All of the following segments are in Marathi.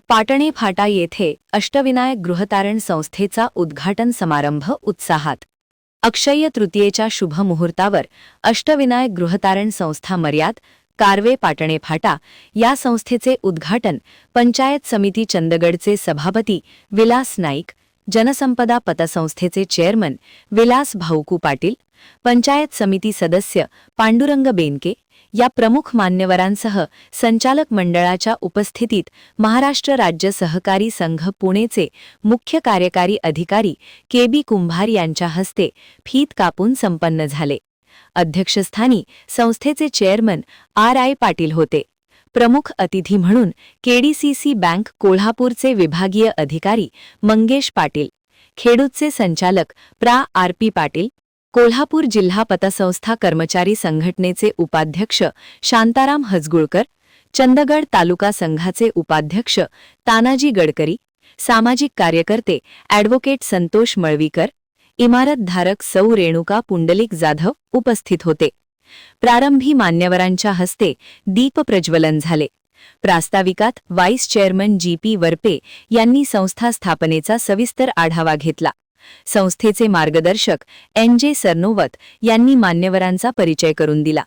पाटणे फाटा येथे अष्टविनायक गृहतारण संस्थेचा उद्घाटन समारंभ उत्साहात। अक्षय्य तृतीयेच्या शुभ मुहूर्तावर अष्टविनायक गृहतारण संस्था मर्याद कारवे पाटणे फाटा या संस्थेचे उद्घाटन पंचायत समिती चंदगडचे सभापती विलास नाईक, जनसंपदा पतसंस्थेचे चेअरमन विलास भाऊकू पाटील, पंचायत समिती सदस्य पांडुरंग बेनके या प्रमुख मान्यवरांसह संचालक मंडळाच्या उपस्थितीत महाराष्ट्र राज्य सहकारी संघ पुणेचे मुख्य कार्यकारी अधिकारी के.बी. कुंभार यांच्या हस्ते फीत कापून संपन्न झाले। अध्यक्षस्थानी संस्थेचे चेअरमन आर.आय. पाटील होते। प्रमुख अतिथी म्हणून केडीसीसी बँक कोल्हापूरचे विभागीय अधिकारी मंगेश पाटील, खेडूतचे संचालक प्रा. आर.पी. पाटील, कोल्हापूर जिल्हा पतसंस्था कर्मचारी संघटनेचे उपाध्यक्ष शांताराम हजगुळकर, चंदगड तालुका संघाचे उपाध्यक्ष तानाजी गडकरी, सामाजिक कार्यकर्ते ॲडव्होकेट संतोष मळवीकर, इमारतधारक सौ रेणुका पुंडलिक जाधव उपस्थित होते। प्रारंभी मान्यवरांच्या हस्ते दीप प्रज्वलन झाले। प्रास्ताविकात व्हाईस चेअरमन जी.पी. वरपे यांनी संस्था स्थापनेचा सविस्तर आढावा घेतला। संस्थेचे मार्गदर्शक एन.जे. सरनोवत यांनी मान्यवरांचा परिचय करून दिला।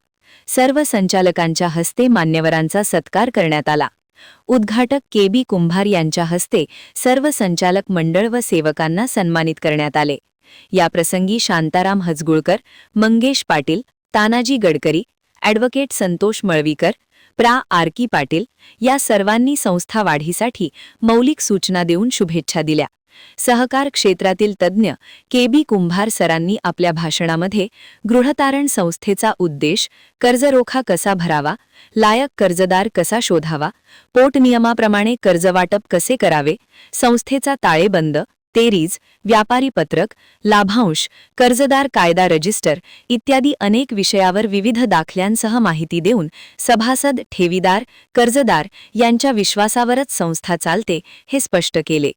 सर्व संचालकांच्या हस्ते मान्यवरांचा सत्कार करण्यात आला। उद्घाटक के.बी. कुंभार यांच्या हस्ते सर्व संचालक मंडळ व सेवकांना सन्मानित करण्यात आले। याप्रसंगी शांताराम हजगुळकर, मंगेश पाटील, तानाजी गडकरी, ॲडव्होकेट संतोष मळवीकर, प्रा. आर.की. पाटील या सर्वांनी संस्था वाढीसाठी मौलिक सूचना देऊन शुभेच्छा दिल्या। सहकार क्षेत्रातील तज्ज्ञ के.बी. कुंभार सरांनी आपल्या भाषणामध्ये गृहतारण संस्थेचा उद्देश, कर्जरोखा कसा भरावा, लायक कर्जदार कसा शोधावा, पोटनियमाप्रमाणे कर्जवाटप कसे करावे, संस्थेचा ताळेबंद, तेरीज, व्यापारी पत्रक, लाभांश, कर्जदार कायदा रजिस्टर इत्यादी अनेक विषयावर विविध दाखल्यांसह माहिती देऊन सभासद, ठेवीदार, कर्जदार यांच्या विश्वासावरच संस्था चालते हे स्पष्ट केले।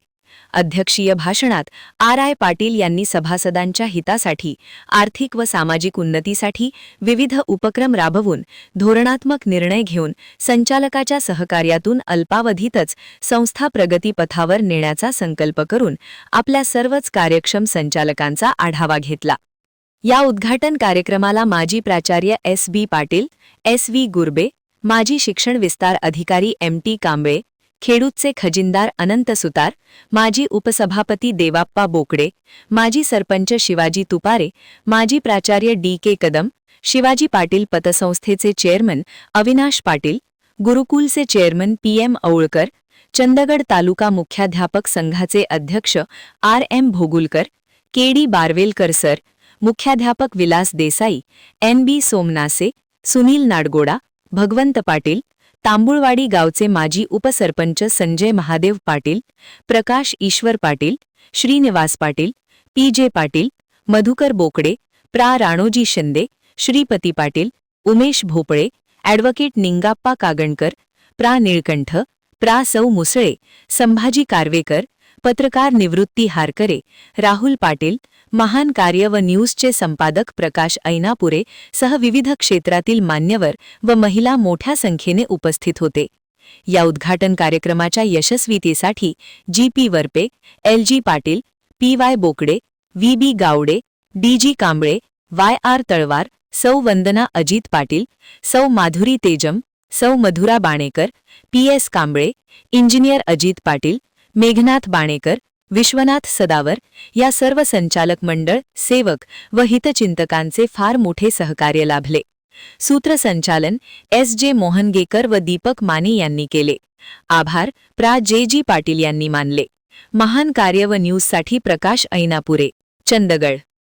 अध्यक्षीय भाषणात आर.आय. पाटील यांनी सभासदांच्या हितासाठी, आर्थिक व सामाजिक उन्नतीसाठी विविध उपक्रम राबवून धोरणात्मक निर्णय घेऊन संचालकाच्या सहकार्यातून अल्पावधीतच संस्था प्रगतीपथावर नेण्याचा संकल्प करून आपल्या सर्वच कार्यक्षम संचालकांचा आढावा घेतला। या उद्घाटन कार्यक्रमाला माजी प्राचार्य एस.बी. पाटील, एस.व्ही. गुरबे, माजी शिक्षण विस्तार अधिकारी एम.टी. कांबळे, खेडूतचे खजिनदार अनंत सुतार, माजी उपसभापती देवाप्पा बोकडे, माजी सरपंच शिवाजी तुपारे, माजी प्राचार्य डी.के. कदम, शिवाजी पाटील पतसंस्थेचे चेअरमन अविनाश पाटील, गुरुकुलचे चेअरमन पी.एम. औळकर, चंदगड तालुका मुख्याध्यापक संघाचे अध्यक्ष R M. Bhogulkar, K D. Barvelkar sir, मुख्याध्यापक विलास देसाई, एन.बी. सोमनासे, सुनील नाडगोडा, भगवंत पाटील, तांबुळवाडी गावचे माजी उपसरपंच संजय महादेव पाटील, प्रकाश ईश्वर पाटील, श्रीनिवास पाटील, पी.जे. पाटील, मधुकर बोकडे, प्रा. राणोजी शिंदे, श्रीपती पाटील, उमेश भोपळे, ॲडव्होकेट निंगाप्पा कागणकर, प्रा. निळकंठ, प्रा. सौ मुसळे, संभाजी कारवेकर, पत्रकार निवृत्ती हारकरे, राहुल पाटील, महान कार्य व न्यूजचे संपादक प्रकाश ऐनापुरे सह विविध क्षेत्रातील मान्यवर व महिला मोठ्या संख्येने उपस्थित होते। या उद्घाटन कार्यक्रमाच्या यशस्वीतेसाठी जी.पी. वरपे, एल.जी. पाटील, पी.वाय. बोकडे, व्ही.बी. गावडे, डी.जी. कांबळे, वाय.आर. तळवार, सौ वंदना अजित पाटील, सौ माधुरी तेजम, सौ मधुरा बाणेकर, पी.एस. कांबळे, इंजिनियर अजित पाटील, मेघनाथ बाणेकर, विश्वनाथ सदावर या सर्व संचालक मंडळ, सेवक व हितचिंतकांचे फार मोठे सहकार्य लाभले। सूत्रसंचालन एस.जे. मोहनगेकर व दीपक माने यांनी केले। आभार प्रा. जे.जी. पाटील यांनी मानले। महान कार्य व न्यूजसाठी प्रकाश ऐनापुरे, चंदगड।